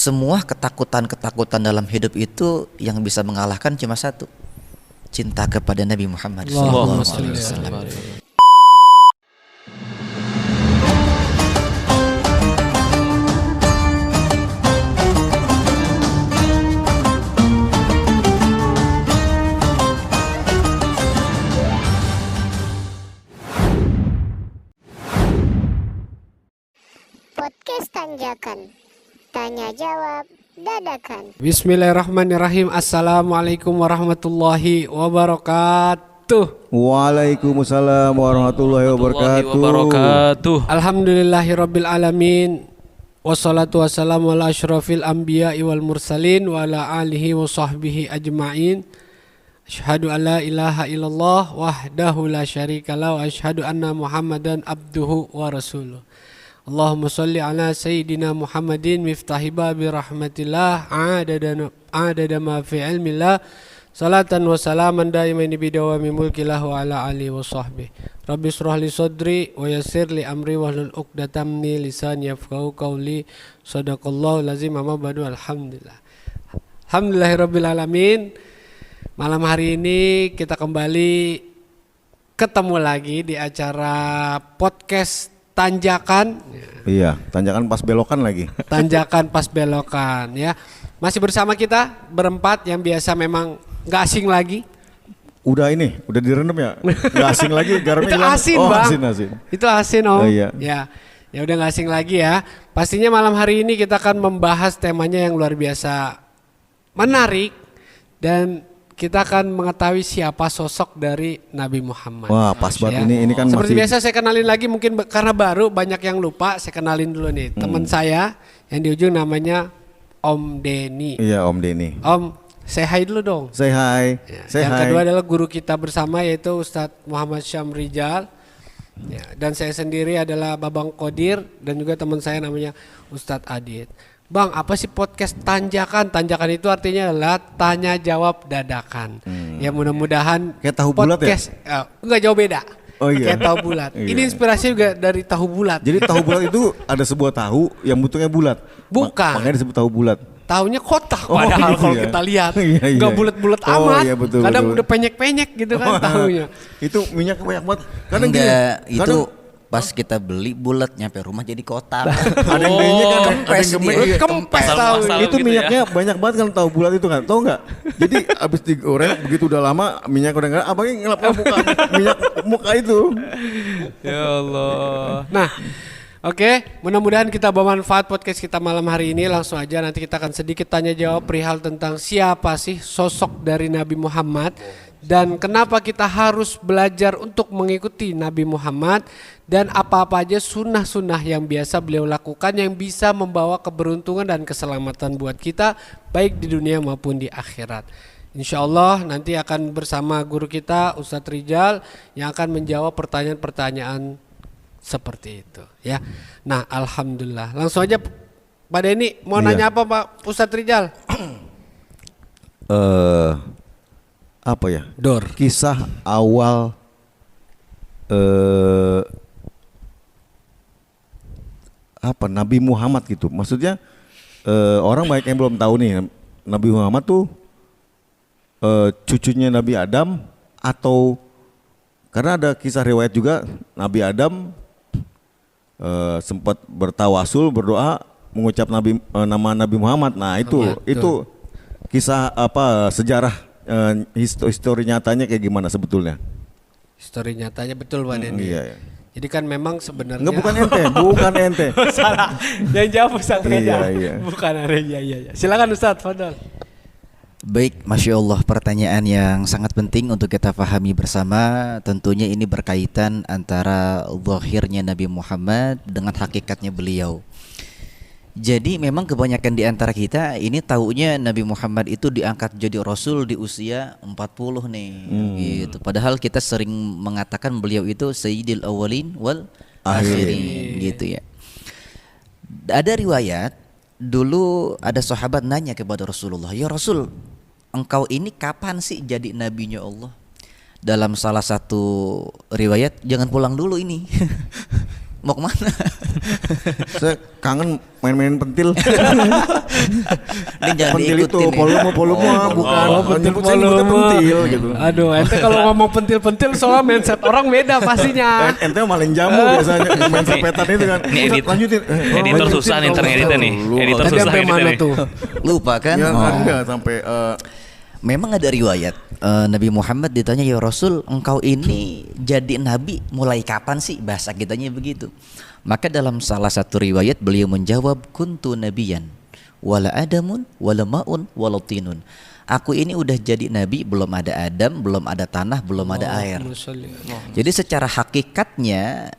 semua ketakutan-ketakutan dalam hidup itu yang bisa mengalahkan cuma satu, cinta kepada Nabi Muhammad sallallahu alaihi wasallam. Podcast Tanjakan, tanya jawab dadakan. Bismillahirrahmanirrahim. Assalamualaikum warahmatullahi wabarakatuh. Waalaikumsalam warahmatullahi wabarakatuh. Alhamdulillahirabbil alamin. Wassalatu wassalamu ala asyrafil anbiya'i wal mursalin wa ala alihi wa sahbihi ajma'in. Asyhadu an la ilaha illallah wahdahu la syarikalah wa asyhadu anna Muhammadan abduhu wa rasuluh. Allahumma salli ala sayyidina Muhammadin miftahi babi rahmatillah adada ma fi ilmillah salatan wa salaman daimaini bidawami mulkillah wa ala alihi wa sahbihi. Rabbi shrah li sadri wa yassir li amri wahlul 'uqdatam min lisani yafqahu qawli. Shadaqallahu lazim. Amma ba'du. Alhamdulillahirabbil alamin. Malam hari ini kita kembali ketemu lagi di acara podcast Tanjakan. Iya, tanjakan pas belokan lagi. Tanjakan pas belokan ya. Masih bersama kita berempat yang biasa memang nggak asing lagi. Udah direndam ya? Nggak asing lagi, garamnya Itu hilang. asin, Oh, Bang. asin. Itu asin, Om. Oh, iya. Ya udah nggak asing lagi ya. Pastinya malam hari ini kita akan membahas temanya yang luar biasa menarik dan kita akan mengetahui siapa sosok dari Nabi Muhammad. Wah, pas banget ini kan Seperti masih biasa saya kenalin lagi, mungkin karena baru banyak yang lupa, saya kenalin dulu nih. Teman saya yang di ujung namanya Om Denny. Iya, Om Denny. Om, say hi dulu dong. Say hi. Ya, Say yang hi. kedua adalah guru kita bersama yaitu Ustadz Muhammad Syamrijal. Ya, dan saya sendiri adalah Babang Qadir dan juga teman saya namanya Ustadz Adit. Bang, apa sih podcast Tanjakan? Tanjakan itu artinya adalah tanya jawab dadakan. Ya mudah-mudahan Kayak tahu bulat ya? Enggak jauh beda. Oh iya. Kayak tahu bulat. Iya. Ini inspirasi juga dari tahu bulat. Jadi tahu bulat itu ada sebuah tahu yang bentuknya bulat. Bukan. Makanya disebut tahu bulat. Tahunya kotak Oh, padahal gitu kalau ya? kita lihat. Iya, iya. Enggak bulat-bulat Oh, amat. iya, betul, Kadang betul. udah penyek-penyek gitu kan tahunya. Itu minyak banyak banget. Kadang gini, Enggak, itu kadang pas kita beli bulat nyampe rumah jadi kotak. ada yang D-nya kan, ada kempes yang dia. gemes. Kempes tahu. Masalah Itu gitu minyaknya banyak banget kan tahu bulat itu kan, tahu nggak? Jadi abis digoreng begitu udah lama minyak udah nggak, abangnya ngelap muka minyak muka itu. Ya Allah. Nah, oke, mudah-mudahan kita bermanfaat podcast kita malam hari ini. Langsung aja nanti kita akan sedikit tanya jawab perihal tentang siapa sih sosok dari Nabi Muhammad dan kenapa kita harus belajar untuk mengikuti Nabi Muhammad dan apa-apa aja sunnah-sunnah yang biasa beliau lakukan yang bisa membawa keberuntungan dan keselamatan buat kita baik di dunia maupun di akhirat. Insya Allah nanti akan bersama guru kita Ustadz Rijal yang akan menjawab pertanyaan-pertanyaan seperti itu ya. Nah, alhamdulillah. Langsung aja Pak Denny mau Iya. nanya apa Pak Ustadz Rijal? Apa ya? Dor. Kisah awal apa Nabi Muhammad gitu. Maksudnya orang banyak yang belum tahu nih Nabi Muhammad tuh cucunya Nabi Adam atau karena ada kisah riwayat juga Nabi Adam sempat bertawasul berdoa mengucap nama Nabi Muhammad. Nah itu kisah apa sejarah histori nyatanya kayak gimana sebetulnya? Histori nyatanya betul Pak Denny. Iya. Jadi kan memang sebenarnya Enggak bukan ente. salah. Yang jawab Ustadz Rijal. Iya. Bukan iya. Silakan Ustadz, fadhol. Baik, Masya Allah, pertanyaan yang sangat penting untuk kita pahami bersama. Tentunya ini berkaitan antara zahirnya Nabi Muhammad dengan hakikatnya beliau. Jadi memang kebanyakan di antara kita ini taunya Nabi Muhammad itu diangkat jadi Rasul di usia 40 nih gitu. Padahal kita sering mengatakan beliau itu Sayyidil Awwalin wal Akhirin gitu ya. Ada riwayat dulu ada sahabat nanya kepada Rasulullah, "Ya Rasul, engkau ini kapan sih jadi nabinya Allah?" Dalam salah satu riwayat, "Jangan pulang dulu ini." Mau kemana? Saya kangen main-main pentil. Ini jangan Pentil itu diikutin nih. volume bukan. Saya nyebutnya pentil gitu. Aduh, ente kalau ngomong pentil-pentil soal mindset orang beda pastinya. Ente maling jamu biasanya main sepetan itu kan. Ini edit. Lanjutin. Editor susah nih ntar ngeditnya nih. Editor Tadi susah sampai ngeditnya mana nih. tuh? Lupa kan? Ya Oh. enggak sampai Memang ada riwayat Nabi Muhammad ditanya, ya Rasul, engkau ini jadi nabi mulai kapan sih? Bahasa kitanya begitu. Maka dalam salah satu riwayat beliau menjawab, kuntu nabiyan wala adamun wala maun wala tinun. Aku ini udah jadi nabi, belum ada Adam, belum ada tanah, belum ada air. Jadi secara hakikatnya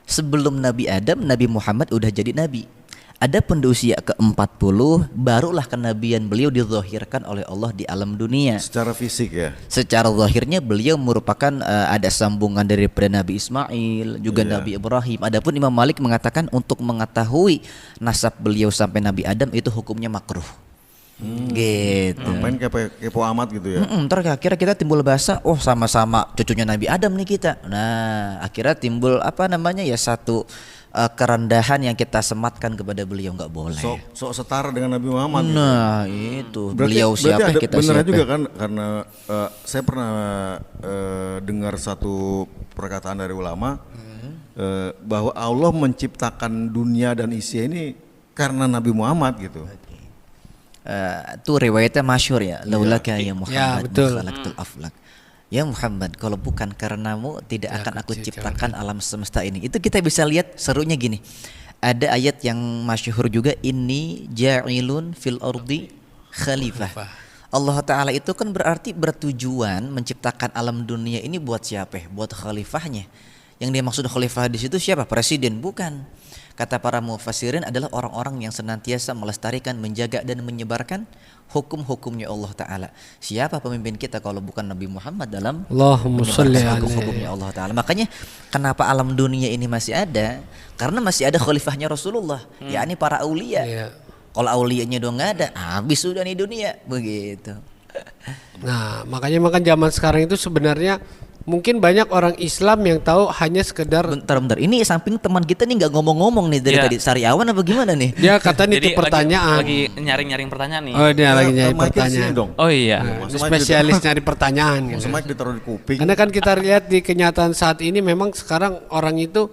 sebelum Nabi Adam, Nabi Muhammad udah jadi nabi. Adapun di usia ke-40 barulah kenabian beliau dizahirkan oleh Allah di alam dunia. secara fisik ya. Secara zahirnya beliau merupakan ada sambungan daripada Nabi Ismail, juga Iya. Nabi Ibrahim. Adapun Imam Malik mengatakan untuk mengetahui nasab beliau sampai Nabi Adam itu hukumnya makruh. Gitu. Ngapain kepo amat gitu ya. Ntar akhirnya kita timbul bahasa, oh sama-sama cucunya Nabi Adam nih kita. Nah, akhirnya timbul apa namanya ya, satu kerendahan yang kita sematkan kepada beliau, nggak boleh. Sok setara dengan Nabi Muhammad. gitu. Nah, itu beliau siapa ada kita benernya siapa. juga kan, karena saya pernah dengar satu perkataan dari ulama bahwa Allah menciptakan dunia dan isinya ini karena Nabi Muhammad gitu. Itu riwayatnya masyhur ya, laulaka ya Muhammad betul. khalaqtul aflak. Ya Muhammad, kalau bukan karenamu tidak akan aku ciptakan alam semesta ini. Itu kita bisa lihat serunya gini. Ada ayat yang masyhur juga, inni ja'ilun fil ardi khalifah. Allah Ta'ala itu kan berarti bertujuan menciptakan alam dunia ini buat siapa? Buat khalifahnya. Yang dia maksud khalifah di situ siapa? Presiden? Bukan. Kata para mufassirin adalah orang-orang yang senantiasa melestarikan, menjaga dan menyebarkan hukum-hukumnya Allah Ta'ala. Siapa pemimpin kita kalau bukan Nabi Muhammad dalam Allahumma sholli menyebarkan alaihi. hukum-hukumnya Allah Ta'ala. Makanya kenapa alam dunia ini masih ada? Karena masih ada khalifahnya Rasulullah, yakni para aulia. Iya. Kalau auliyanya udah nggak ada, habis sudah nih dunia, begitu. Nah, makanya zaman sekarang itu sebenarnya mungkin banyak orang Islam yang tahu hanya sekedar Bentar, ini samping teman kita nih nggak ngomong-ngomong nih dari Iya. tadi, Sariawan apa gimana nih? dia kata Jadi itu pertanyaan. lagi nyaring-nyaring pertanyaan nih. Oh, dia lagi nyari Mic-nya di sini pertanyaan. dong. Oh iya. Nah, Masa mic spesialis nyari pertanyaan gitu. Masa mic ditaruh di kuping. Karena kan kita lihat di kenyataan saat ini memang sekarang orang itu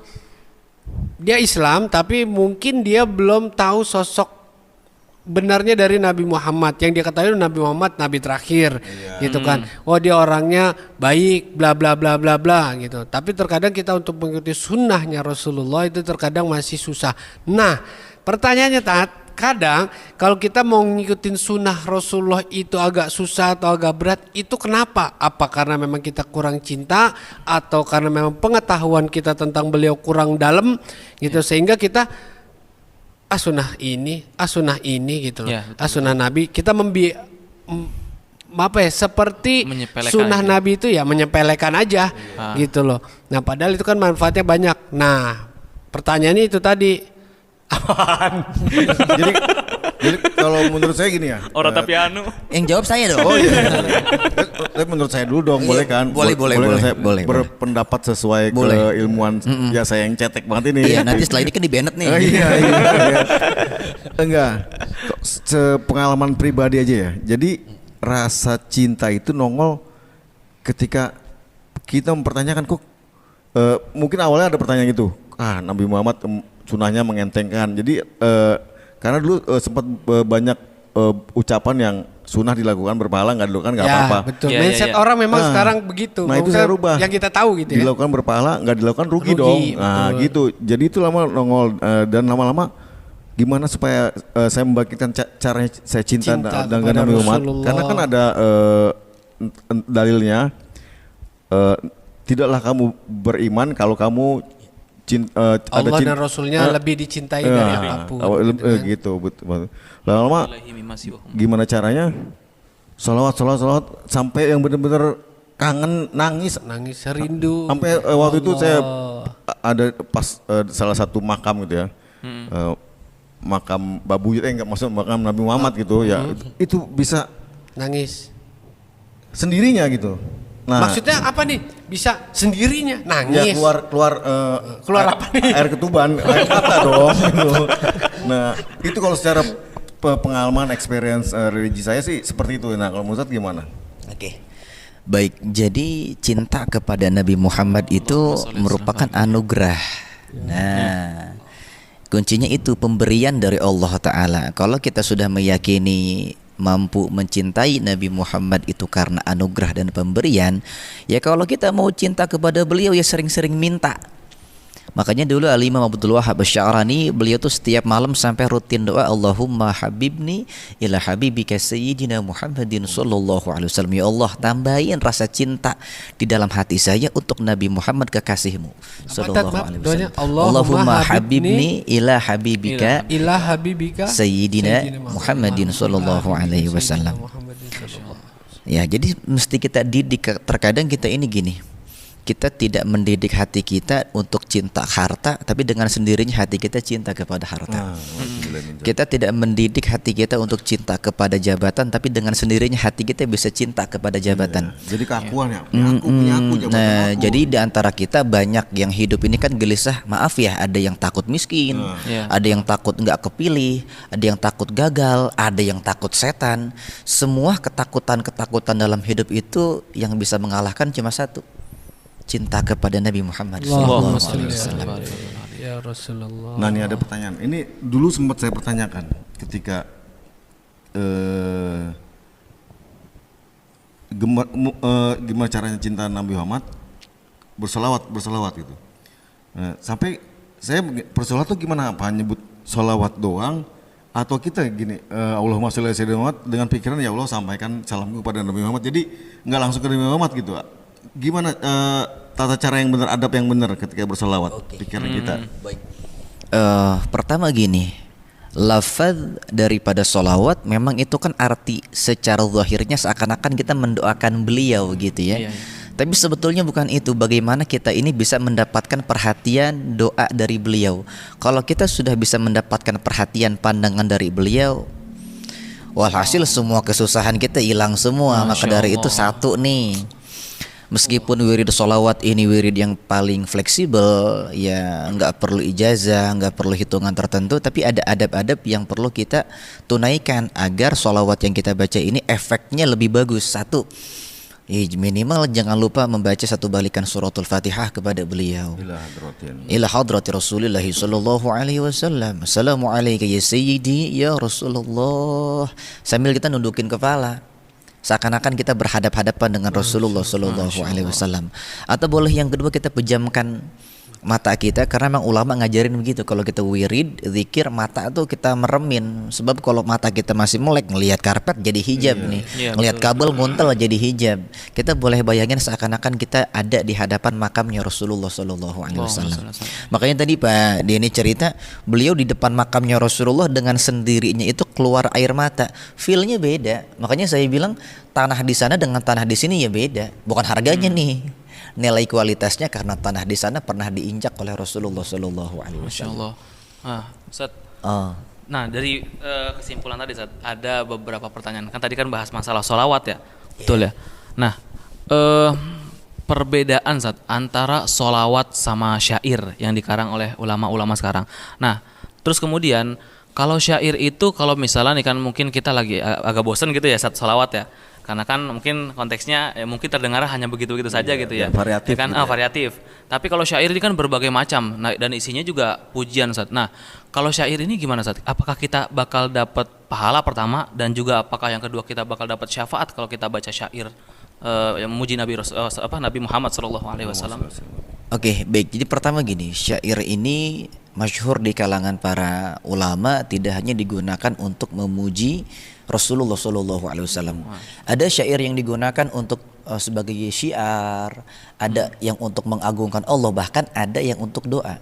dia Islam tapi mungkin dia belum tahu sosok benarnya dari Nabi Muhammad. Yang dia ketahui Nabi Muhammad nabi terakhir gitu kan. Oh, dia orangnya baik bla bla bla bla bla gitu. Tapi terkadang kita untuk mengikuti sunnahnya Rasulullah itu terkadang masih susah. Nah, pertanyaannya kadang kalau kita mau ngikutin sunnah Rasulullah itu agak susah atau agak berat, itu kenapa? Apa karena memang kita kurang cinta atau karena memang pengetahuan kita tentang beliau kurang dalam gitu sehingga kita sunnah ini gitu loh. Ya, betul, Sunnah Nabi kita apa ya, seperti Menyepelekan sunnah aja. Nabi itu ya menyepelekan aja gitu loh. Nah, padahal itu kan manfaatnya banyak. Nah, pertanyaannya itu tadi apaan? jadi kalau menurut saya gini ya. Orang tapi anu. Yang jawab saya dong. Oh iya. Tapi menurut saya dulu dong, Iya, boleh kan? boleh, kan saya boleh. berpendapat sesuai Boleh. keilmuan ya saya yang cetek banget ini. Iya, nanti setelah ini kan di Bennett nih. Oh, iya. Enggak. Sepengalaman pribadi aja ya. Jadi rasa cinta itu nongol ketika kita mempertanyakan kok mungkin awalnya ada pertanyaan gitu. Nabi Muhammad sunahnya mengentengkan. Jadi karena dulu sempat banyak ucapan yang sunah dilakukan berpahala, nggak dilakukan nggak Ya, apa-apa. betul. Iya, Mindset iya, iya. orang memang Nah, sekarang begitu. nah itu Maksudnya saya rubah. yang kita tahu gitu ya. Dilakukan berpahala, nggak dilakukan rugi, Rugi, dong. betul. Nah gitu. Jadi itu lama nongol dan lama-lama gimana supaya saya membangkitkan caranya saya cinta Cinta dengan kepada Nabi Muhammad. Rasulullah. Karena kan ada dalilnya tidaklah kamu beriman kalau kamu Allah dan Rasulnya lebih dicintai dari apapun. Gitu kan. Gitu betul. Lama-lama gimana caranya? Salawat sampai yang benar-benar kangen, nangis Nangis rindu. sampai waktu itu saya ada pas salah satu makam gitu ya, makam Babuyut, enggak maksud makam Nabi Muhammad gitu ya, itu bisa Nangis. sendirinya gitu. Nah, Maksudnya apa nih? Bisa sendirinya ya nangis. keluar apa nih? air ketuban, air mata dong. Gitu. Nah, itu kalau secara pengalaman experience religi saya sih seperti itu. Nah, kalau menurut Ustadz gimana? Oke. Baik, jadi cinta kepada Nabi Muhammad itu merupakan anugerah. Nah, kuncinya itu pemberian dari Allah Ta'ala. Kalau kita sudah meyakini mampu mencintai Nabi Muhammad itu karena anugerah dan pemberian, ya kalau kita mau cinta kepada beliau ya sering-sering minta. Makanya dulu Al-Imam Abdul Wahhab Asy-Sya'rani, beliau tuh setiap malam sampai rutin doa, Allahumma habibni ila habibika sayyidina Muhammadin sallallahu alaihi wasallam. Ya Allah, tambahin rasa cinta di dalam hati saya untuk Nabi Muhammad kekasihmu sallallahu alaihi wasallam. Allahumma habibni ila habibika sayyidina Muhammadin sallallahu alaihi wasallam. Ya, jadi mesti kita didik. Terkadang kita ini gini, kita tidak mendidik hati kita untuk cinta harta, tapi dengan sendirinya hati kita cinta kepada harta. Kita tidak mendidik hati kita untuk cinta kepada jabatan, tapi dengan sendirinya hati kita bisa cinta kepada jabatan. Jadi keakuan ya, punya aku, jabatan Nah, aku. jadi di antara kita banyak yang hidup ini kan gelisah. Maaf ya, ada yang takut miskin, ada yang takut nggak kepilih, ada yang takut gagal, ada yang takut setan. Semua ketakutan dalam hidup itu yang bisa mengalahkan cuma satu: cinta kepada Nabi Muhammad sallallahu alaihi wasallam. Ya Rasulullah. Nah, ini ada pertanyaan. Ini dulu sempat saya pertanyakan ketika gimana caranya cinta Nabi Muhammad, bersolawat gitu. Sampai saya bersolawat tuh gimana? Apa nyebut solawat doang atau kita gini, Allahumma sholli ala sayyidina Muhammad, dengan pikiran ya Allah sampaikan salamku kepada Nabi Muhammad. Jadi nggak langsung ke Nabi Muhammad gitu. Gimana tata cara yang benar, adab yang benar ketika bersolawat, pikiran kita? Baik. Pertama gini, lafaz daripada solawat memang itu kan arti secara zahirnya seakan-akan kita mendoakan beliau gitu ya. Tapi sebetulnya bukan itu. Bagaimana kita ini bisa mendapatkan perhatian doa dari beliau? Kalau kita sudah bisa mendapatkan perhatian pandangan dari beliau, walhasil semua kesusahan kita hilang semua. Maka dari itu satu nih, meskipun wirid sholawat ini wirid yang paling fleksibel, ya nggak perlu ijazah, nggak perlu hitungan tertentu, tapi ada adab-adab yang perlu kita tunaikan agar sholawat yang kita baca ini efeknya lebih bagus. Satu, minimal jangan lupa membaca satu balikan suratul Fatihah kepada beliau. Ila hadrati Rasulillah sallallahu alaihi wasallam. Assalamu alayka ya sayyidi ya Rasulullah. Sambil kita nundukin kepala, seakan-akan kita berhadap-hadapan dengan Rasulullah sallallahu alaihi wasallam. Atau boleh yang kedua, kita pejamkan mata kita, karena memang ulama ngajarin begitu. Kalau kita wirid, zikir, mata tuh kita meremin. Sebab kalau mata kita masih melek, ngelihat karpet jadi hijab nih. Ngelihat kabel nguntel jadi hijab. Kita boleh bayangin seakan-akan kita ada di hadapan makamnya Rasulullah sallallahu alaihi wasallam. Makanya tadi Pak Denny cerita, beliau di depan makamnya Rasulullah dengan sendirinya itu keluar air mata. Feel-nya beda. Makanya saya bilang tanah di sana dengan tanah di sini ya beda. Bukan harganya nih, nilai kualitasnya, karena tanah di sana pernah diinjak oleh Rasulullah sallallahu alaihi wasallam. Ustaz. Nah, dari kesimpulan tadi, Ustaz, ada beberapa pertanyaan. Kan tadi kan bahas masalah sholawat ya, betul ya. Nah, perbedaan, Ustaz, antara sholawat sama syair yang dikarang oleh ulama-ulama sekarang. Nah, terus kemudian kalau syair itu, kalau misalnya nih kan mungkin kita lagi agak bosen gitu ya saat sholawat ya, karena kan mungkin konteksnya mungkin terdengar hanya begitu-begitu saja gitu ya. Variatif kan, gitu ya. Variatif. Tapi kalau syair ini kan berbagai macam, nah, dan isinya juga pujian, Ustaz. Nah, kalau syair ini gimana, Ustaz? Apakah kita bakal dapat pahala pertama, dan juga apakah yang kedua kita bakal dapat syafaat kalau kita baca syair yang memuji Nabi Muhammad sallallahu alaihi wasallam? Oke, baik. Jadi pertama gini, syair ini masyhur di kalangan para ulama, tidak hanya digunakan untuk memuji Rasulullah sallallahu alaihi wasallam. Ada syair yang digunakan untuk sebagai syiar, ada yang untuk mengagungkan Allah, bahkan ada yang untuk doa.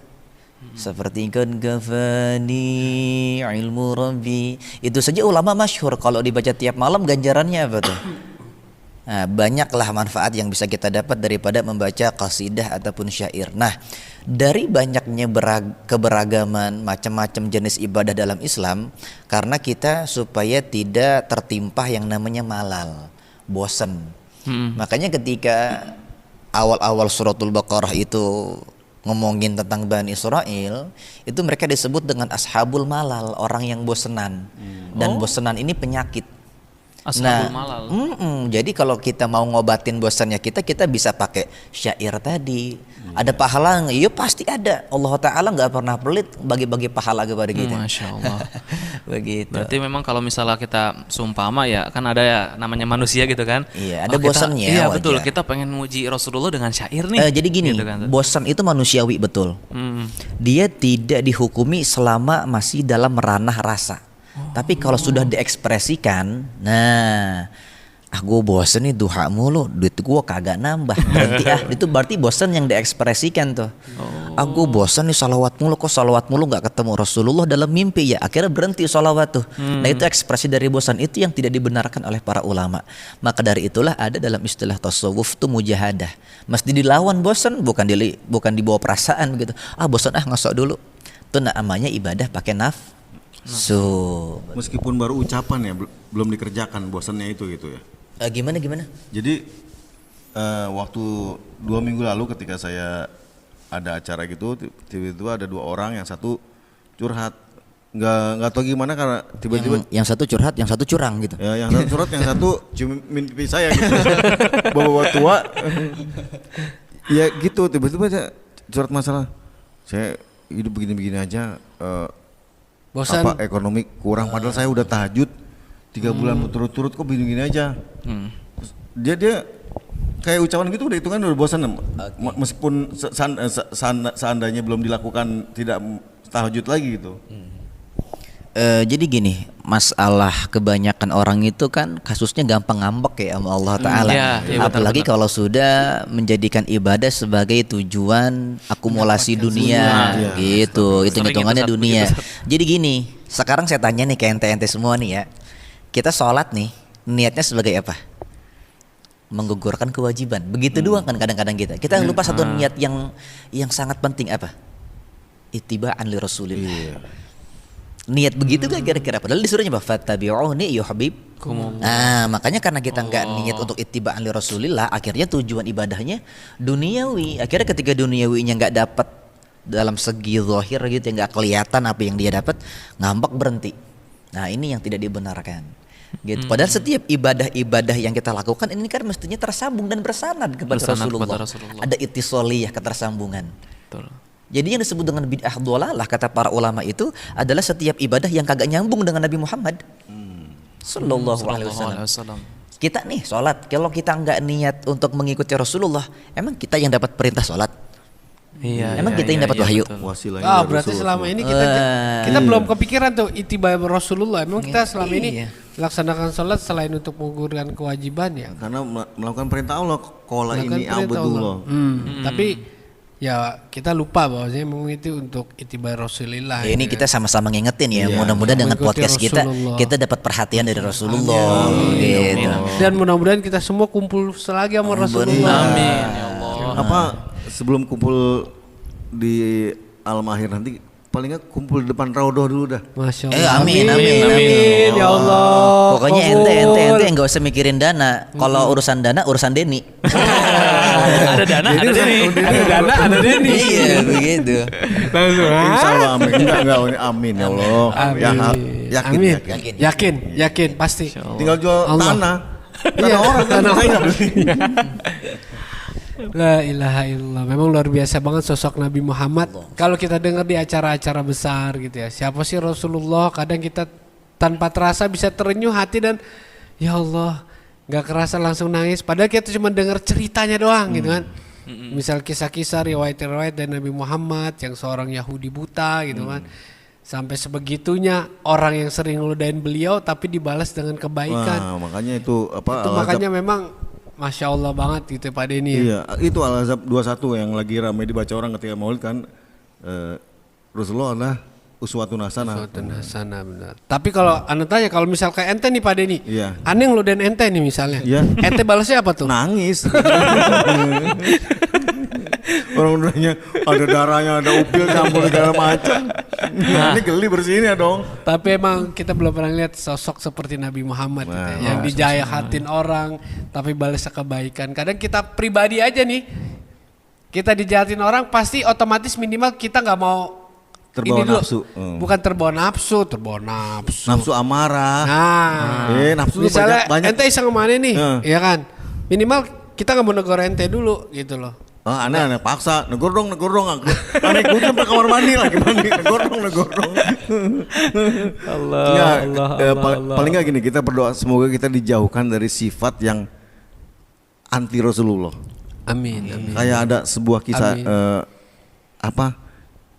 Seperti kan gafani ilmu rabbi. Itu saja ulama masyhur, kalau dibaca tiap malam ganjarannya apa tuh? Nah, banyaklah manfaat yang bisa kita dapat daripada membaca qasidah ataupun syair. Nah, dari banyaknya keberagaman macam-macam jenis ibadah dalam Islam, karena kita supaya tidak tertimpa yang namanya malal, bosan. Makanya ketika awal-awal suratul Baqarah itu ngomongin tentang Bani Israel, itu mereka disebut dengan ashabul malal, orang yang bosenan. Dan bosenan ini penyakit. Ashabul malal. Jadi kalau kita mau ngobatin bosannya kita bisa pakai syair tadi. Ada pahala, iya pasti ada. Allah Ta'ala nggak pernah pelit bagi-bagi pahala kepada kita. Masya Allah. Begitu. Berarti memang kalau misalnya kita sumpama ya, kan ada ya namanya manusia gitu kan. Iya, ada Oh, kita- bosannya, Iya wajar. betul, kita pengen muji Rasulullah dengan syair nih. Jadi gini, Gitu kan. bosan itu manusiawi betul. Hmm. Dia tidak dihukumi selama masih dalam ranah rasa. Tapi kalau sudah diekspresikan, nah, gue bosen nih duha mulu, duit gue kagak nambah. Berarti itu berarti bosen yang diekspresikan tuh. Gue bosen nih salawat mulu, kok salawat mulu nggak ketemu Rasulullah dalam mimpi ya. Akhirnya berhenti salawat tuh. Nah itu ekspresi dari bosan itu yang tidak dibenarkan oleh para ulama. Maka dari itulah ada dalam istilah tasawuf tuh mujahadah. Mesti dilawan bosan, bukan dibawa perasaan begitu. Bosan ngasok dulu. Itu namanya ibadah pakai Meskipun baru ucapan ya, belum dikerjakan bosannya itu gitu ya. Gimana? Jadi waktu 2 minggu lalu ketika saya ada acara gitu, tiba-tiba ada 2 orang, yang satu curhat, nggak tahu gimana karena tiba-tiba Yang satu curhat, yang satu curang gitu. ya, yang satu curhat, yang satu cium mimpi saya gitu, bawa tua, ya gitu tiba-tiba saya curhat masalah, saya hidup begini-begini aja, Bosan. apa ekonomi kurang, padahal saya udah tahajud 3 bulan berturut-turut kok begini-begini aja. Terus dia kayak ucapan gitu udah hitungan udah bosan. Meskipun seandainya belum dilakukan tidak tahajud lagi gitu. Jadi gini, masalah kebanyakan orang itu kan kasusnya gampang ngambek ya sama Allah Ta'ala. Iya, Apalagi benar. kalau sudah menjadikan ibadah sebagai tujuan akumulasi dunia gitu. Itu Sering hitungannya itu, Sat, dunia. begitu, Jadi gini, sekarang saya tanya nih ke ente-ente semua nih ya. Kita sholat nih, niatnya sebagai apa? Menggugurkan kewajiban. Begitu doang kan kadang-kadang kita. Kita lupa satu niat yang sangat penting apa? Ittiba'an li Rasulillah. Niat begitu gak kira-kira? Padahal disuruhnya apa? Fattabi'uni yuhibbukum. Nah, makanya karena kita nggak niat untuk ittiba'an li Rasulillah, akhirnya tujuan ibadahnya duniawi. Akhirnya ketika duniawinya nggak dapat dalam segi zahir gitu, nggak kelihatan apa yang dia dapat, ngambek berhenti. Nah, ini yang tidak dibenarkan. Gitu. Padahal setiap ibadah-ibadah yang kita lakukan ini kan mestinya tersambung dan bersanad kepada Bersanad Rasulullah. kepada Rasulullah. Ada ittisoliyah, ketersambungan. Betul. Jadi yang disebut dengan bid'ah dhalalah kata para ulama itu adalah setiap ibadah yang kagak nyambung dengan Nabi Muhammad sallallahu alaihi wasallam. Kita nih sholat, kalau kita nggak niat untuk mengikuti Rasulullah, emang kita yang dapat perintah sholat? Iya. Emang kita yang dapat wahyu? betul. Wasilahnya dari Berarti Rasulullah. selama ini kita belum kepikiran tuh ittiba Rasulullah. Emang kita selama ini laksanakan sholat selain untuk menggugurkan kewajiban ya. Karena melakukan perintah Allah, qala Melakukan ini perintah abdullah. Tapi ya kita lupa bahwasanya memang itu untuk ittiba Rasulillah. Ini kita sama-sama ngingetin ya. Mudah-mudahan dengan Mengikuti podcast Rasulullah. kita dapat perhatian dari Rasulullah. Gitu. Dan mudah-mudahan kita semua kumpul selagi sama Rasulullah. Amin ya Allah. Apa sebelum kumpul di Al-Mahir nanti paling nggak kumpul di depan Raudhah dulu dah. Masya Allah. Amin. Ya Allah. Pokoknya kabul. ente nggak usah mikirin dana. Kalau urusan dana, urusan Denny. Ada dana, ada Denny. Ada dana, ada Denny. Iya begitu. Langsung. Insya Allah amin. Enggak, amin ya Allah. Ya, yakin, Amin. yakin. Yakin, pasti. Tinggal jual Allah. tanah. Iya, Orang kan tanah saya orang. nggak beli. La ilaha illallah. Memang luar biasa banget sosok Nabi Muhammad. Kalau kita dengar di acara-acara besar gitu ya. Siapa sih Rasulullah? Kadang kita tanpa terasa bisa terenyuh hati dan ya Allah, nggak kerasa langsung nangis. Padahal kita cuma dengar ceritanya doang gitu kan. Misal kisah-kisah riwayat-riwayat dari Nabi Muhammad yang seorang Yahudi buta gitu kan. Sampai sebegitunya orang yang sering ngeludahin beliau tapi dibalas dengan kebaikan. Wah, makanya itu apa? Itu makanya memang Masya Allah banget gitu Pak Denny ya. Iya, itu Al-Ahzab 21 yang lagi ramai dibaca orang ketika Maulid kan, Rasulullah adalah uswatun hasanah. Suatu sana benar. Tapi kalau anda tanya kalau misal kayak ente nih Pak Denny, Iya. aneh ngeludahin ente nih misalnya, Iya. ente balasnya apa tuh? Nangis. Orang udahnya ada darahnya, ada upil campur segala macam. Ini geli bersihin ya dong. Tapi emang kita belum pernah lihat sosok seperti Nabi Muhammad gitu ya, yang dijahatin orang tapi balas kebaikan. Kadang kita pribadi aja nih, kita dijahatin orang pasti otomatis minimal kita nggak mau Terbawa ini dulu. nafsu. Bukan terbawa nafsu. Nafsu amarah. Nah, Nafsu tuh misalnya banyak. ente iseng kemana nih, ya kan? Minimal kita nggak mau negor ente dulu gitu loh. Aneh paksa, negor dong. Aneh ikutin ke kamar mandi lagi mandi, negor dong. Paling nggak gini, kita berdoa semoga kita dijauhkan dari sifat yang anti Rasulullah. Amin. Kayak ada sebuah kisah Amin.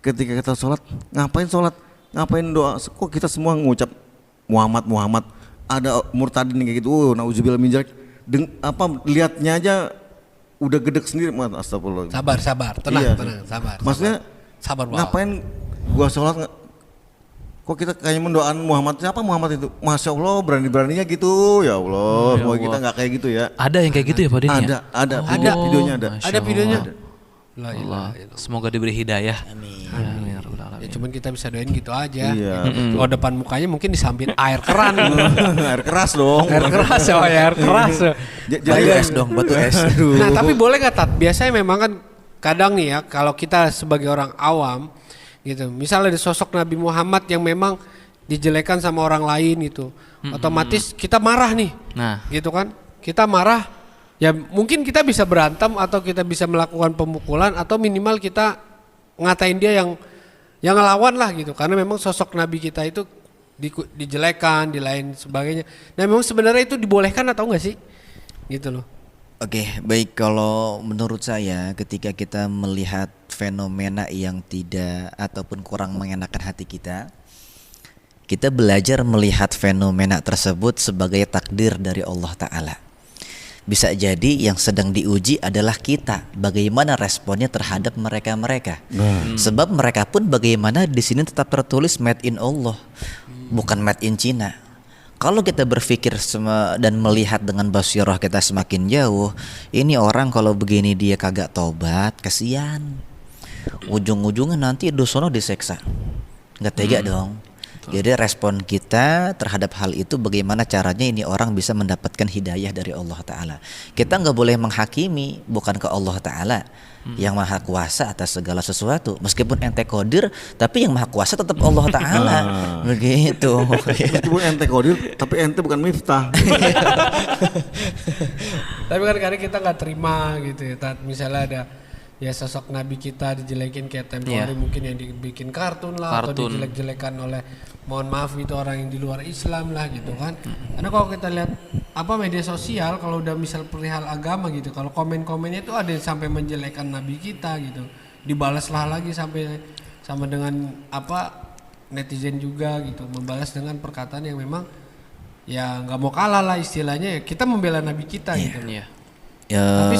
Ketika kita sholat, ngapain doa? Kok kita semua ngucap Muhammad? Ada murtadin kayak gitu. Nauzubillah min dzalik. Lihatnya aja udah gedek sendiri. Astagfirullah. Sabar, tenang, sabar. Maksudnya sabar. Ngapain gua sholat? Kok kita kayaknya mendoakan Muhammad? Siapa Muhammad itu? Masya Allah, beraninya gitu. Ya Allah, semoga kita nggak kayak gitu ya. Ada yang kayak gitu ya Pak Din? Ada videonya ada. Ada videonya. La ilaha illallah. Semoga diberi hidayah. Amin. Amin ya rabbal alamin. Ya cuman kita bisa doain gitu aja. Iya, Kalau depan mukanya mungkin disambit air keran. Air keras dong. Air keras ya, air keras. Batu es dong, batu es. Nah tapi boleh nggak Tat? Biasanya memang kan kadang nih ya kalau kita sebagai orang awam gitu, misalnya ada sosok Nabi Muhammad yang memang dijelekan sama orang lain gitu, otomatis kita marah nih. Nah, Gitu kan? Kita marah, ya mungkin kita bisa berantem atau kita bisa melakukan pemukulan atau minimal kita ngatain dia yang ngelawan lah gitu, karena memang sosok Nabi kita itu dijelekan, di lain sebagainya. Nah memang sebenarnya itu dibolehkan atau enggak sih? Gitu loh. Oke, baik, kalau menurut saya ketika kita melihat fenomena yang tidak ataupun kurang mengenakan hati kita belajar melihat fenomena tersebut sebagai takdir dari Allah Ta'ala. Bisa jadi yang sedang diuji adalah kita, bagaimana responnya terhadap mereka-mereka. Sebab mereka pun bagaimana di sini tetap tertulis made in Allah, bukan made in China. Kalau kita berpikir dan melihat dengan basirah kita semakin jauh, ini orang kalau begini dia kagak tobat, kasihan. Ujung-ujungnya nanti dosono diseksa. Nggak tega dong. Jadi respon kita terhadap hal itu bagaimana caranya ini orang bisa mendapatkan hidayah dari Allah Ta'ala. Kita nggak boleh menghakimi, bukan ke Allah Ta'ala yang maha kuasa atas segala sesuatu. Meskipun ente kodir, tapi yang maha kuasa tetap Allah Ta'ala. Begitu. Meskipun ente kodir, tapi ente bukan miftah. Tapi kan kadang kita nggak terima gitu ya. Misalnya ada ya sosok Nabi kita dijelekin kayak tempo hari mungkin yang dibikin kartun lah atau dijelek-jelekan oleh, mohon maaf itu orang yang di luar Islam lah gitu kan. Karena kalau kita lihat media sosial, kalau udah misal perihal agama gitu, kalau komen-komennya itu ada yang sampai menjelekkan Nabi kita gitu, dibalaslah lagi sampai sama dengan netizen juga gitu, membalas dengan perkataan yang memang ya nggak mau kalah lah istilahnya, ya kita membela Nabi kita gitu. Tapi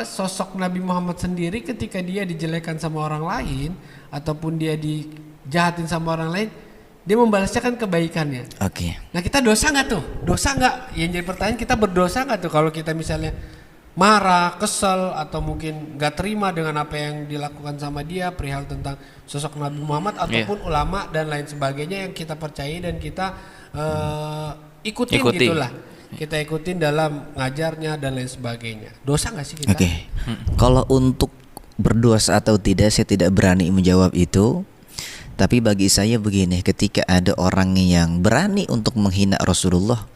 sosok Nabi Muhammad sendiri ketika dia dijelekan sama orang lain ataupun dia dijahatin sama orang lain, dia membalasnya kan kebaikannya. Oke. Nah kita dosa nggak tuh? Dosa nggak? Yang jadi pertanyaan, kita berdosa nggak tuh kalau kita misalnya marah, kesel atau mungkin nggak terima dengan apa yang dilakukan sama dia perihal tentang sosok Nabi Muhammad ataupun ulama dan lain sebagainya yang kita percayai dan kita ikuti. Gitulah. Kita ikutin dalam ngajarnya dan lain sebagainya. Dosa nggak sih kita? Oke. Kalau untuk berdosa atau tidak, saya tidak berani menjawab itu. Tapi bagi saya begini, ketika ada orang yang berani untuk menghina Rasulullah,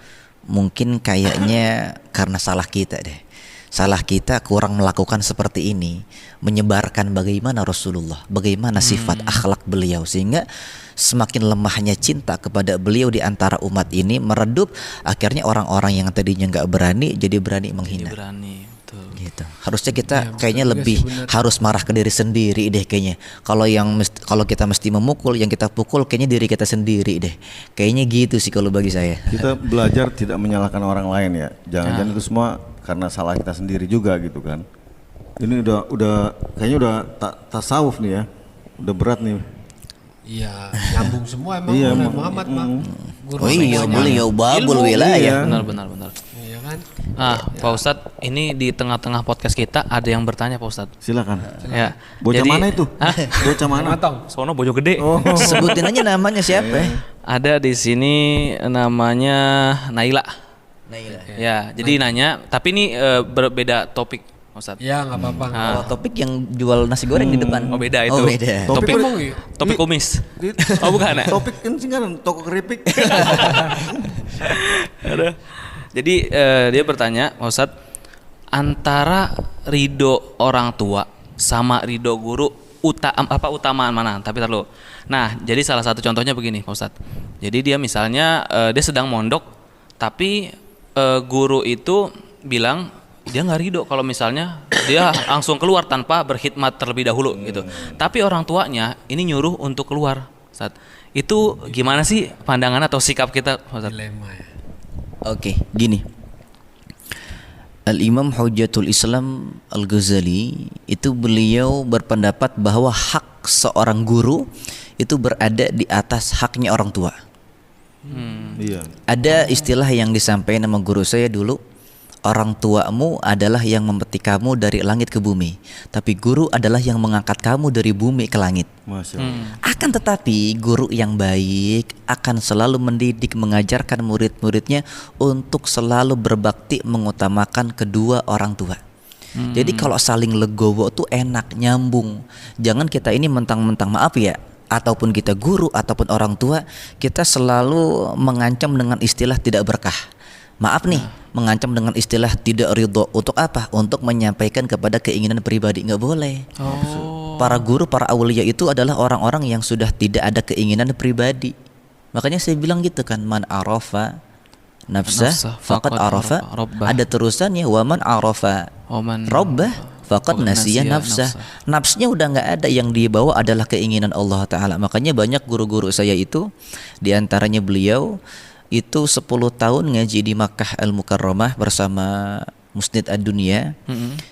mungkin kayaknya karena salah kita deh. Salah kita kurang melakukan seperti ini, menyebarkan bagaimana Rasulullah, bagaimana sifat akhlak beliau, sehingga semakin lemahnya cinta kepada beliau di antara umat ini meredup, akhirnya orang-orang yang tadinya nggak berani jadi berani menghina. Gitu. Harusnya kita kayaknya lebih harus marah ke diri sendiri deh kayaknya. Kalau kita mesti memukul, yang kita pukul kayaknya diri kita sendiri deh. Kayaknya gitu sih kalau bagi saya. Kita belajar tidak menyalahkan orang lain ya. Jangan-jangan itu semua karena salah kita sendiri juga gitu kan. Ini udah kayaknya udah tasawuf nih ya. Udah berat nih. Iya, nyambung semua emang Muhammad mah. Oh iya, beliau babul wilayah. Benar. Iya kan? Pak Ustadz, ini di tengah-tengah podcast kita ada yang bertanya Pak Ustadz. Silakan. Ya. Bocah Jadi- mana itu? Hah? Bocah mana? Matong. Sono Bojo Gede. Sebutin aja namanya siapa ya? Ada di sini namanya Naila. Naila. Ya, jadi nanya, tapi ini berbeda topik, Ustadz. Ya nggak apa-apa. Oh, topik yang jual nasi goreng di depan. Oh, beda itu. Oh, beda. Topik Ngomong ya? topik kumis. Di- Oh, bukan ya? Topik kan singkatan toko keripik. Ada. Jadi dia bertanya, Pak Ustadz, antara ridho orang tua sama ridho guru utamaan mana? Tapi tar dulu. Nah, jadi salah satu contohnya begini, Pak Ustadz. Jadi dia misalnya dia sedang mondok, tapi guru itu bilang dia nggak ridho kalau misalnya dia langsung keluar tanpa berkhidmat terlebih dahulu gitu. Tapi orang tuanya ini nyuruh untuk keluar, Ustadz. Itu gimana sih pandangan atau sikap kita, Pak Ustadz? Dilema ya. Oke, gini. Al-Imam Hujjatul Islam Al-Ghazali itu beliau berpendapat bahwa hak seorang guru itu berada di atas haknya orang tua. Iya. Ada istilah yang disampaikan sama guru saya dulu, orang tuamu adalah yang memetik kamu dari langit ke bumi, tapi guru adalah yang mengangkat kamu dari bumi ke langit. Masya Allah. Akan tetapi guru yang baik akan selalu mendidik, mengajarkan murid-muridnya untuk selalu berbakti mengutamakan kedua orang tua. Jadi kalau saling legowo tuh enak, nyambung. Jangan kita ini mentang-mentang, maaf ya, ataupun kita guru ataupun orang tua, kita selalu mengancam dengan istilah tidak berkah. Maaf nih, mengancam dengan istilah tidak ridho. Untuk apa? Untuk menyampaikan kepada keinginan pribadi. Nggak boleh. Para guru, para awliya itu adalah orang-orang yang sudah tidak ada keinginan pribadi. Makanya saya bilang gitu kan, man arafa nafsah faqad arafa. Rabbah. Ada terusannya, wa man arafa Oman rabbah faqad nasiya nafsah. Nafsnya udah nggak ada, yang dibawa adalah keinginan Allah Ta'ala. Makanya banyak guru-guru saya itu, diantaranya beliau itu 10 tahun ngaji di Makkah Al-Mukarramah bersama Musnid Ad-Dunia.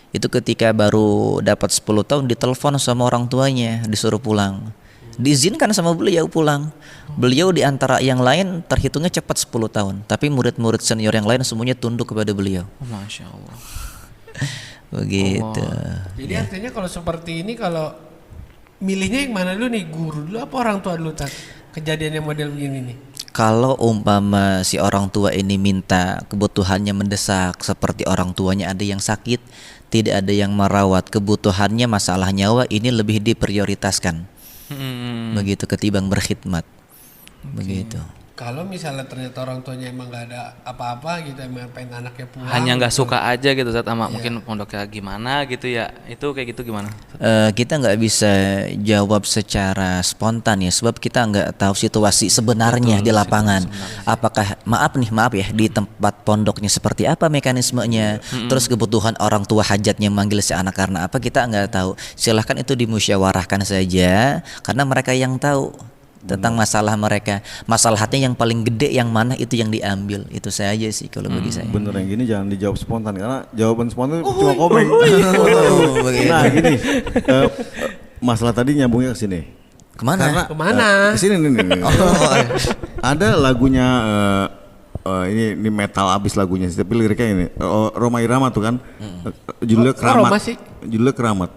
Itu ketika baru dapat 10 tahun ditelepon sama orang tuanya, disuruh pulang. Diizinkan sama beliau pulang. Beliau di antara yang lain terhitungnya cepat 10 tahun, tapi murid-murid senior yang lain semuanya tunduk kepada beliau. Masya Allah. Begitu. Jadi artinya kalau seperti ini, kalau milihnya yang mana dulu nih, guru dulu apa orang tua dulu, Tat? Kejadian yang model begini nih. Kalau umpama si orang tua ini minta kebutuhannya mendesak, seperti orang tuanya ada yang sakit, tidak ada yang merawat, kebutuhannya masalah nyawa, ini lebih diprioritaskan. Begitu ketimbang berkhidmat. Begitu. Kalau misalnya ternyata orang tuanya emang gak ada apa-apa gitu, emang pengen anaknya pulang, Hanya nggak gitu. suka aja gitu Zat, sama mungkin pondoknya gimana gitu ya. Itu kayak gitu gimana? Kita nggak bisa jawab secara spontan ya, sebab kita nggak tahu situasi sebenarnya di lapangan. Apakah maaf ya, di tempat pondoknya seperti apa mekanismenya, terus kebutuhan orang tua hajatnya manggil si anak karena apa, kita nggak tahu. Silahkan itu dimusyawarahkan saja, karena mereka yang tahu tentang masalah mereka. Masalah hatinya yang paling gede yang mana, itu yang diambil. Itu saja sih kalau bagi saya. Bener yang gini jangan dijawab spontan, karena jawaban spontan cuma komen. begitu. Nah gini, masalah tadi nyambungnya ke sini. Kemana? Kemana? Ke sini nih. Ada lagunya ini metal abis lagunya, tapi liriknya ini Roma Irama tuh kan, judulnya Keramat. Roma sih? Judulnya Keramat.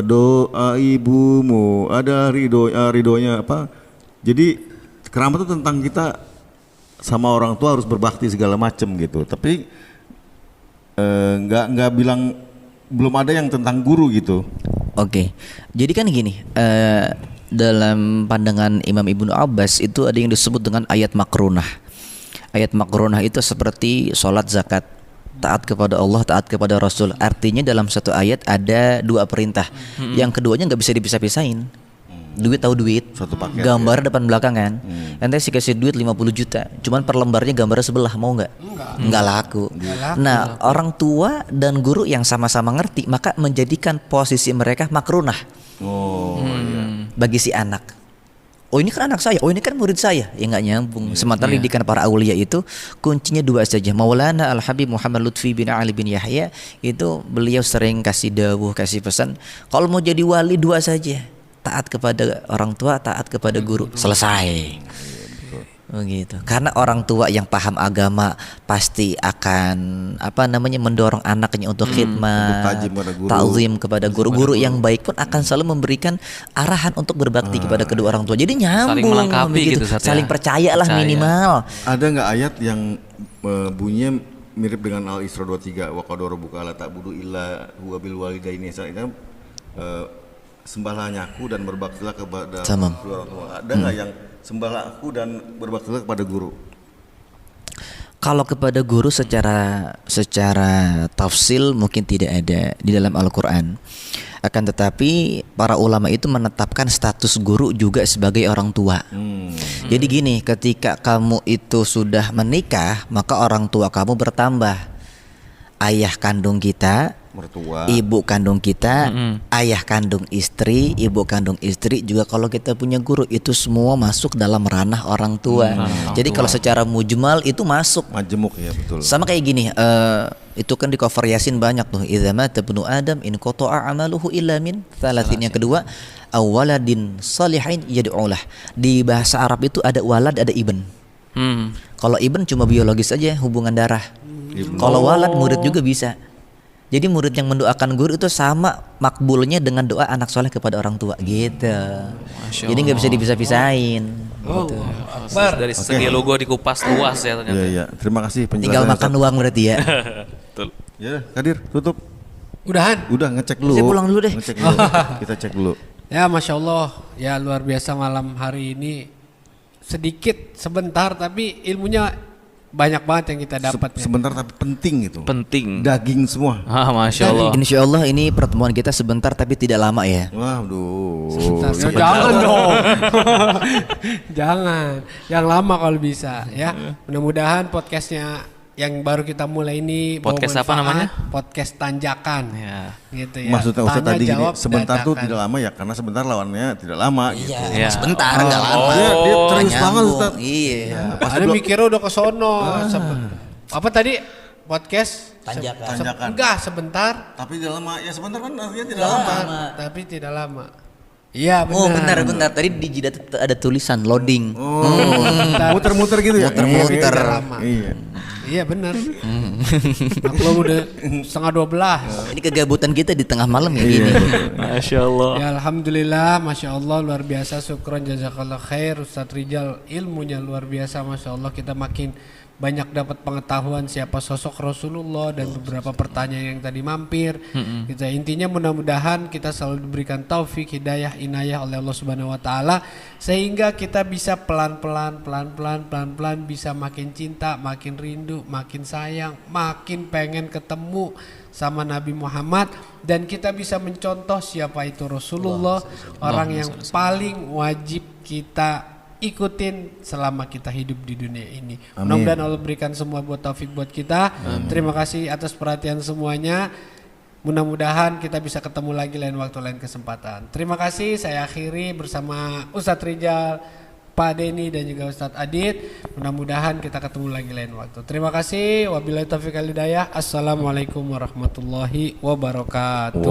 Doa ibumu ada ridhonya apa? Jadi keramat itu tentang kita sama orang tua harus berbakti segala macem gitu. Tapi nggak bilang, belum ada yang tentang guru gitu. Oke, jadi kan gini, dalam pandangan Imam Ibnu Abbas itu ada yang disebut dengan ayat makrunah. Ayat makrunah itu seperti sholat, zakat, taat kepada Allah, taat kepada Rasul. Artinya dalam satu ayat ada dua perintah, yang keduanya nggak bisa dipisah-pisahin. Duit tahu duit, Satu paket, gambar depan belakang kan. Ente sih kasih duit 50 juta, cuman per lembarnya gambarnya sebelah, mau nggak? Nggak laku. Nah, orang tua dan guru yang sama-sama ngerti, maka menjadikan posisi mereka makrunah bagi si anak. Oh ini kan anak saya, oh ini kan murid saya, ya nggak nyambung. Sementara didikan para aulia itu kuncinya dua saja. Maulana Al Habib Muhammad Lutfi bin Ali bin Yahya itu beliau sering kasih dawuh, kasih pesan, kalau mau jadi wali dua saja, taat kepada orang tua, taat kepada guru, selesai. Begitu. Karena orang tua yang paham agama pasti akan mendorong anaknya untuk khidmat, Untuk tajim kepada guru. ta'zim kepada guru-guru yang baik pun akan selalu memberikan arahan untuk berbakti kepada kedua orang tua. Jadi nyambung, Saling melengkapi begitu. gitu, Ustaz, ya. Saling percaya lah Percaya. minimal. Ada nggak ayat yang bunyinya mirip dengan Al-Isra 23 wa qad rabbuka alla ta'budu illa huwa bil walidaini ihsana, sembahlah aku dan berbaktilah kepada Sama. kedua orang tua. Ada nggak yang sembahlah aku dan berbaktilah kepada guru? Kalau kepada guru secara tafsil mungkin tidak ada di dalam Al-Qur'an. Akan tetapi para ulama itu menetapkan status guru juga sebagai orang tua. Jadi gini, ketika kamu itu sudah menikah, maka orang tua kamu bertambah. Ayah kandung kita, Mertua. ibu kandung kita, ayah kandung istri, ibu kandung istri, juga kalau kita punya guru itu semua masuk dalam ranah orang tua. Jadi kalau secara mujmal itu masuk. Majemuk ya, betul. Sama kayak gini, itu kan di cover Yasin banyak tuh. Idza mata ibnu Adam in qata'a amaluhu illa min thalathin. Yang kedua, awaladin salihin yad'ulah. Di bahasa Arab itu ada walad, ada ibn. Kalau ibn cuma biologis aja, hubungan darah. Kalau walad murid juga bisa. Jadi murid yang mendoakan guru itu sama makbulnya dengan doa anak soleh kepada orang tua gitu. Jadi nggak bisa dipisah-pisahin. Gitu. Dari segi logo dikupas luas ya ternyata. Iya, iya. Terima kasih penjelasannya. Tinggal makan Ustaz. uang berarti ya. Betul. Ya, Kadir, tutup. Udahan. Udah ngecek dulu. Saya pulang dulu deh. Ngecek dulu. Kita cek dulu. Ya Masya Allah, ya luar biasa malam hari ini. Sedikit, sebentar, tapi ilmunya banyak banget yang kita dapat. ya. Sebentar tapi penting itu. Penting. Daging semua. Masya Allah. Insya Allah ini pertemuan kita sebentar tapi tidak lama ya. Waduh. Sebentar. Ya, jangan dong. Jangan. Yang lama kalau bisa ya. Mudah-mudahan podcastnya yang baru kita mulai ini bawa Podcast apa manfaat. namanya? Podcast Tanjakan. Ya. Gitu ya. Maksudnya Ustaz Tanya, tadi gini, jawab, sebentar tuh dadakan. tidak lama ya, karena sebentar lawannya tidak lama gitu. Iya. Sebentar nggak lama. Dia terus banget Nyambung. Ustaz. Iya. Ada mikirnya udah ke sono. Apa tadi? Podcast? Tanjakan. Tanjakan. Enggak, sebentar. Tapi tidak lama. Ya sebentar kan artinya tidak lama. Tapi tidak lama. Iya benar. Oh benar. Tadi di jidat ada tulisan loading. Muter-muter gitu ya. Muter-muter. Iya, Lama. Iya. Iya benar. Aku udah 11:30. Ini kegabutan kita di tengah malam ya gini. Masya Allah. Ya alhamdulillah, masya Allah luar biasa, syukron jazakallah khair Ustadz Rijal, ilmunya luar biasa, masya Allah kita makin banyak dapat pengetahuan siapa sosok Rasulullah dan beberapa pertanyaan yang tadi mampir. Kita intinya mudah-mudahan kita selalu diberikan taufik, hidayah, inayah oleh Allah Subhanahu Wa Taala sehingga kita bisa pelan-pelan bisa makin cinta, makin rindu, makin sayang, makin pengen ketemu sama Nabi Muhammad dan kita bisa mencontoh siapa itu Rasulullah, orang yang paling wajib kita ikutin selama kita hidup di dunia ini. Mudah-mudahan Allah berikan semua buat taufik buat kita. Terima kasih atas perhatian semuanya. Mudah-mudahan kita bisa ketemu lagi lain waktu, lain kesempatan. Terima kasih, saya akhiri bersama Ustadz Rijal, Pak Denny dan juga Ustadz Adit. Mudah-mudahan kita ketemu lagi lain waktu. Terima kasih. Wabillahi taufiq wal hidayah. Assalamualaikum warahmatullahi wabarakatuh.